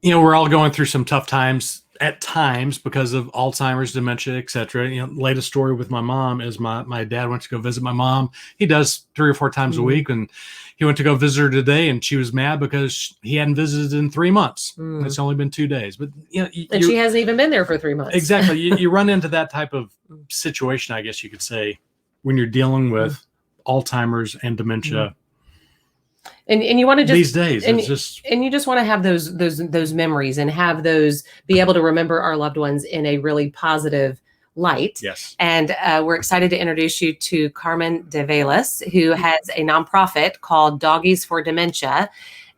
we're all going through some tough times at times because of Alzheimer's, dementia, et cetera. Latest story with my mom is my dad went to go visit my mom. He does 3 or 4 times a week. And he went to go visit her today, and she was mad because he hadn't visited in 3 months. It's only been 2 days, but and she hasn't even been there for 3 months. Exactly. You run into that type of situation, I guess you could say, when you're dealing with Alzheimer's and dementia. And you want to just these days, and you just want to have those memories and have those be able to remember our loved ones in a really positive light. Yes. And we're excited to introduce you to Carmen Davailus, who has a nonprofit called Doggies for Dementia.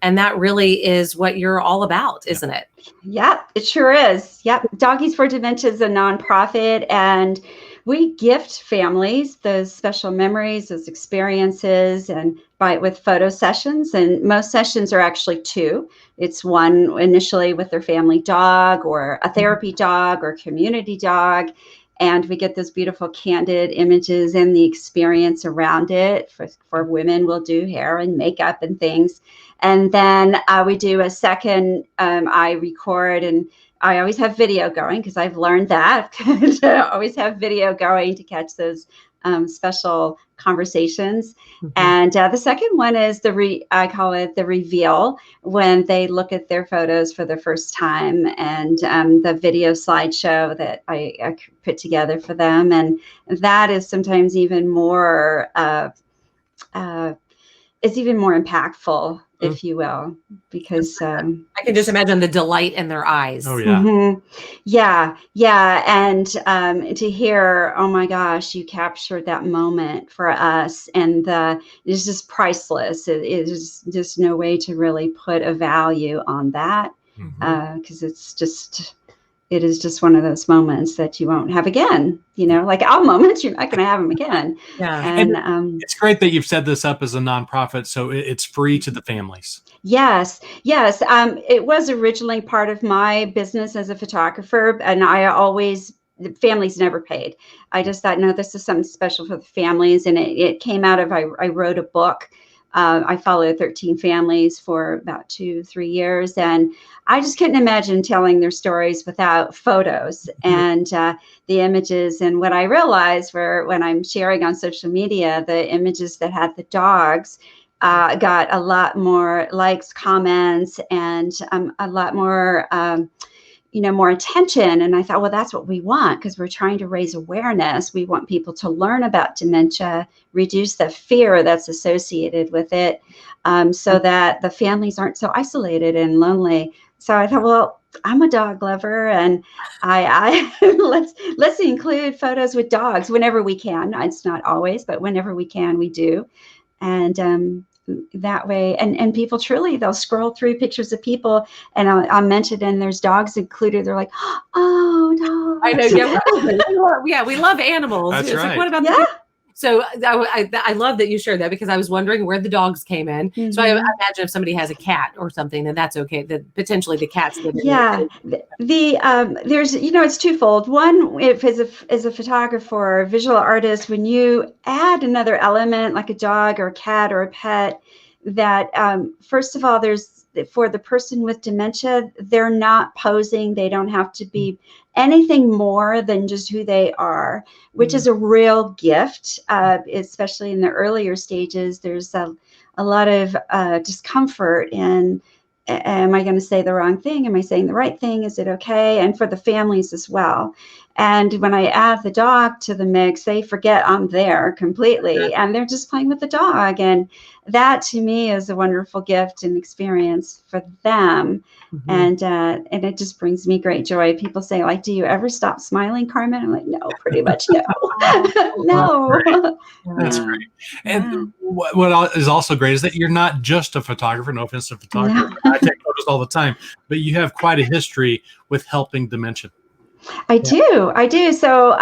And that really is what you're all about, isn't it? Yep, it sure is. Yep. Doggies for Dementia is a nonprofit, and we gift families those special memories, those experiences, and with photo sessions. And most sessions are actually 2. It's one initially with their family dog or a therapy dog or community dog. And we get those beautiful candid images and the experience around it. For women, we'll do hair and makeup and things. And then we do a second, I record, and I always have video going because I've learned that. I always have video going to catch those special conversations. And the second one is I call it the reveal, when they look at their photos for the first time, and the video slideshow that I put together for them. And that is sometimes even more, it's even more impactful, if you will, because I can just imagine the delight in their eyes. Oh yeah. Yeah. And to hear, oh my gosh, you captured that moment for us, and it's just priceless. It is just no way to really put a value on that, because it is just one of those moments that you won't have again. Like our moments, you're not going to have them again. Yeah. And it's great that you've set this up as a nonprofit, so it's free to the families. Yes. It was originally part of my business as a photographer, and the families never paid. I just thought, no, this is something special for the families. And it came out of, I wrote a book. I followed 13 families for about 2-3 years, and I just couldn't imagine telling their stories without photos and the images. And what I realized when I'm sharing on social media, the images that had the dogs got a lot more likes, comments, and a lot more more attention. And I thought, well, that's what we want, because we're trying to raise awareness. We want people to learn about dementia, reduce the fear that's associated with it, so that the families aren't so isolated and lonely. So I thought, well, I'm a dog lover, and I let's include photos with dogs whenever we can. It's not always, but whenever we can, we do. And that way, and people truly, they'll scroll through pictures of people, and I'll mention, and there's dogs included. They're like, oh, dogs. I know. Yeah, we love animals. That's right. Like, what about the So I love that you shared that, because I was wondering where the dogs came in. So I imagine if somebody has a cat or something, then that's okay. That potentially the cats live in. Yeah, there's it's twofold. One, if as a photographer or a visual artist, when you add another element like a dog or a cat or a pet, that first of all, there's, for the person with dementia, they're not posing. They don't have to be anything more than just who they are, which is a real gift, especially in the earlier stages. There's a lot of discomfort in, am I going to say the wrong thing? Am I saying the right thing? Is it okay? And for the families as well. And when I add the dog to the mix, they forget I'm there completely, and they're just playing with the dog. And that, to me, is a wonderful gift and experience for them. And it just brings me great joy. People say, like, do you ever stop smiling, Carmen? I'm like, no, pretty much no. No. That's great. And what is also great is that you're not just a photographer. No offense to photographers. No. I take photos all the time, but you have quite a history with helping dementia. I do. So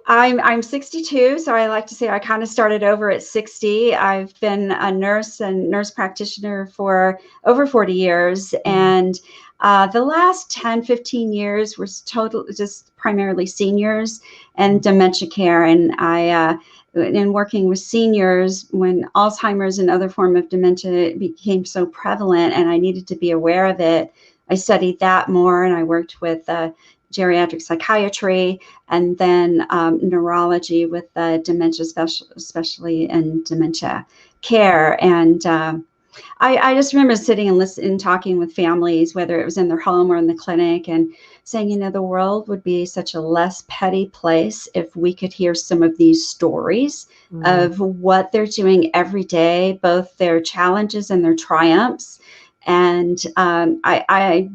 I'm 62, so I like to say I kind of started over at 60. I've been a nurse and nurse practitioner for over 40 years. And the last 10, 15 years was just primarily seniors and dementia care. And in working with seniors, when Alzheimer's and other form of dementia became so prevalent and I needed to be aware of it, I studied that more, and I worked with geriatric psychiatry, and then neurology with dementia, especially in dementia care. And I just remember sitting and listening, talking with families, whether it was in their home or in the clinic, and saying, the world would be such a less petty place if we could hear some of these stories of what they're doing every day, both their challenges and their triumphs. And I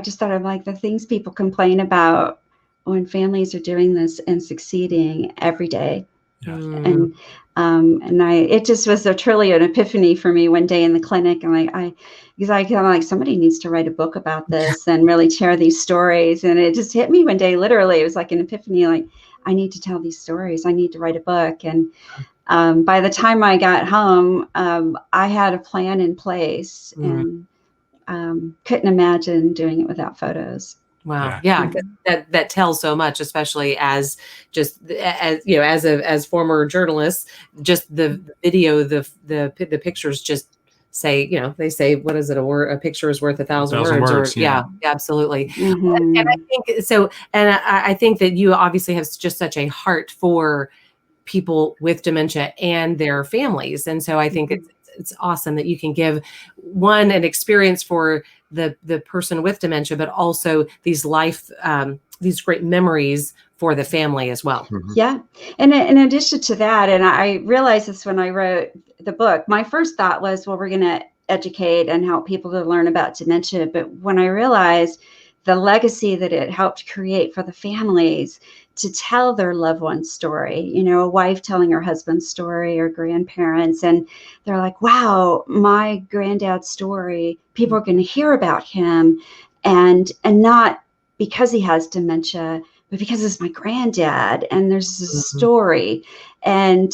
just thought of like the things people complain about when families are doing this and succeeding every day. Yes. And it just was truly an epiphany for me one day in the clinic. And because I kind of like, somebody needs to write a book about this and really share these stories. And it just hit me one day, literally, it was like an epiphany, like, I need to tell these stories. I need to write a book. And by the time I got home, I had a plan in place and couldn't imagine doing it without photos. Wow. Yeah. That tells so much, especially as former journalists, just the video, the pictures just say, they say, what is it? A picture is worth 1,000 words. Yeah, absolutely. And I think so. And I think that you obviously have just such a heart for people with dementia and their families. And so I think it's awesome that you can give an experience for the person with dementia, but also these great memories for the family as well. Yeah. And in addition to that, and I realized this when I wrote the book, my first thought was, well, we're going to educate and help people to learn about dementia. But when I realized the legacy that it helped create for the families to tell their loved one's story, a wife telling her husband's story or grandparents, and they're like, wow, my granddad's story, people are going to hear about him, and not because he has dementia, but because it's my granddad, and there's a story. And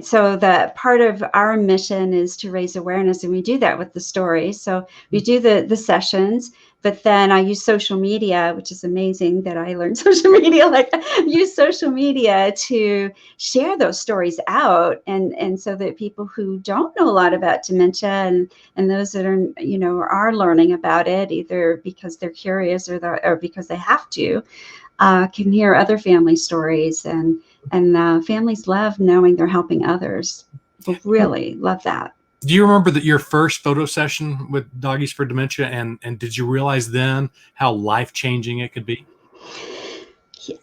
so the part of our mission is to raise awareness, and we do that with the stories. So we do the sessions, but then I use social media, which is amazing that I learned social media. Like, use social media to share those stories out, and so that people who don't know a lot about dementia and those that are learning about it, either because they're curious or because they have to, can hear other family stories, and families love knowing they're helping others. Really love that. Do you remember your first photo session with Doggies for Dementia, and did you realize then how life-changing it could be?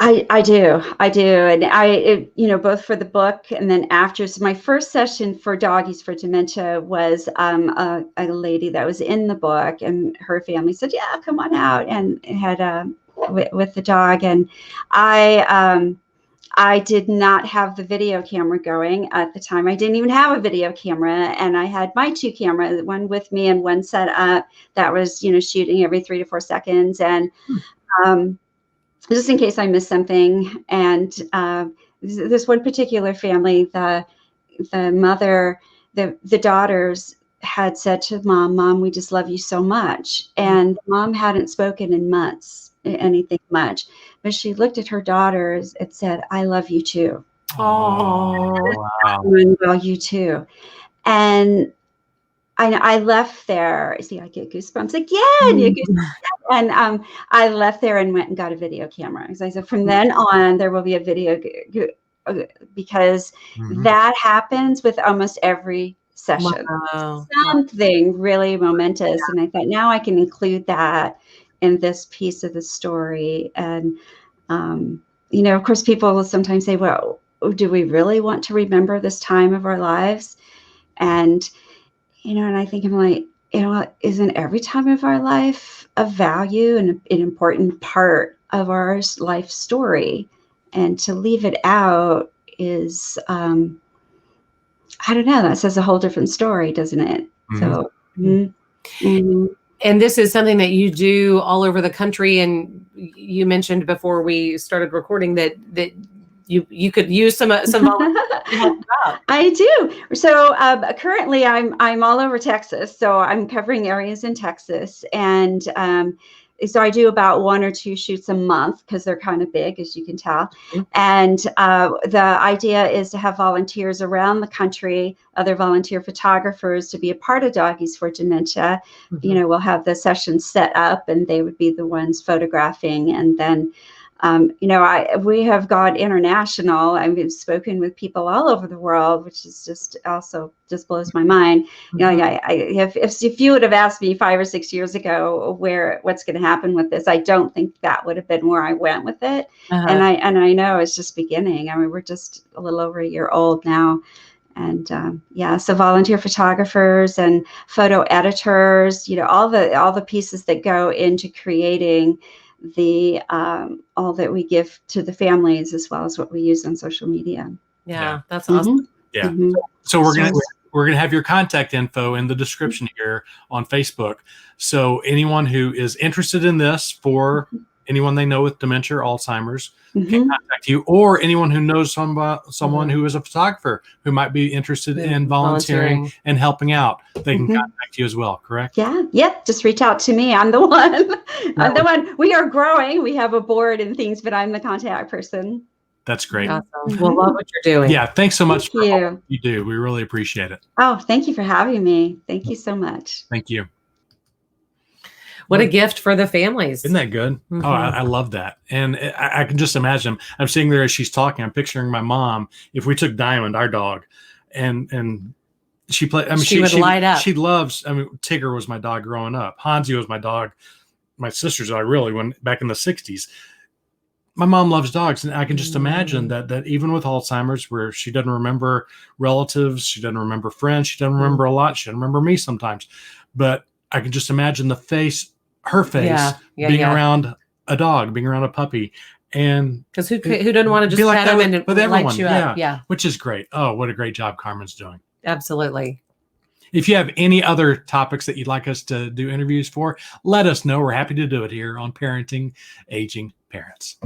I do. And both for the book and then after. So my first session for Doggies for Dementia was a lady that was in the book, and her family said, yeah, come on out, and had with the dog. And I did not have the video camera going at the time. I didn't even have a video camera, and I had my two cameras, one with me and one set up that was, shooting every 3 to 4 seconds. And just in case I missed something. And this one particular family, the mother, the daughters had said to mom, we just love you so much. And mom hadn't spoken in months, anything much, but she looked at her daughters and said, I love you too. Oh, wow. Well, you too. And I left there. See, I get goosebumps again. And I left there and went and got a video camera. As I said, from then on, there will be a video, because that happens with almost every session. Wow. Something really momentous. And I thought, now I can include that in this piece of the story. And, of course, people will sometimes say, well, do we really want to remember this time of our lives? And, and I think I'm like, isn't every time of our life of value and an important part of our life story? And to leave it out is, I don't know, that says a whole different story, doesn't it? So, and this is something that you do all over the country. And you mentioned before we started recording that you could use some volunteers to help you out. I do. So currently I'm all over Texas. So I'm covering areas in Texas, and so I do about 1 or 2 shoots a month because they're kind of big, as you can tell. Mhm. And the idea is to have volunteers around the country, other volunteer photographers, to be a part of Doggies for Dementia. You know, we'll have the sessions set up and they would be the ones photographing. And then, you know, we have gone international. I've spoken with people all over the world, which is just also just blows my mind. You know, if you would have asked me 5 or 6 years ago what's going to happen with this, I don't think that would have been where I went with it. And I know it's just beginning. I mean, we're just a little over a year old now. And yeah, so volunteer photographers and photo editors, you know, all the pieces that go into creating the all that we give to the families, as well as what we use on social media. Yeah, that's awesome. Yeah. So we're gonna have your contact info in the description here on Facebook. So anyone who is interested in this, for anyone they know with dementia or Alzheimer's, can contact you, or anyone who knows someone who is a photographer who might be interested in volunteering and helping out, they can contact you as well, correct? Yeah. Yep. Just reach out to me. I'm the one. I'm the one. We are growing. We have a board and things, but I'm the contact person. That's great. Awesome. We'll love what you're doing. Yeah. Thanks so much for all you. You do. We really appreciate it. Oh, thank you for having me. Thank you so much. Thank you. What a gift for the families. Isn't that good? Oh, I love that. And I can just imagine, I'm sitting there as she's talking, I'm picturing my mom, if we took Diamond, our dog, and she played, I mean, she would light up. She loves, I mean, Tigger was my dog growing up. Hansi was my dog, my sister's dog, really, when back in the 60s. My mom loves dogs, and I can just imagine that even with Alzheimer's, where she doesn't remember relatives, she doesn't remember friends, she doesn't remember a lot, she doesn't remember me sometimes, but I can just imagine her face being around a dog, being around a puppy. And because who doesn't want to just pet him and with everyone, light you up? Yeah, which is great. Oh, what a great job Carmen's doing. Absolutely. If you have any other topics that you'd like us to do interviews for, let us know. We're happy to do it here on Parenting Aging Parents.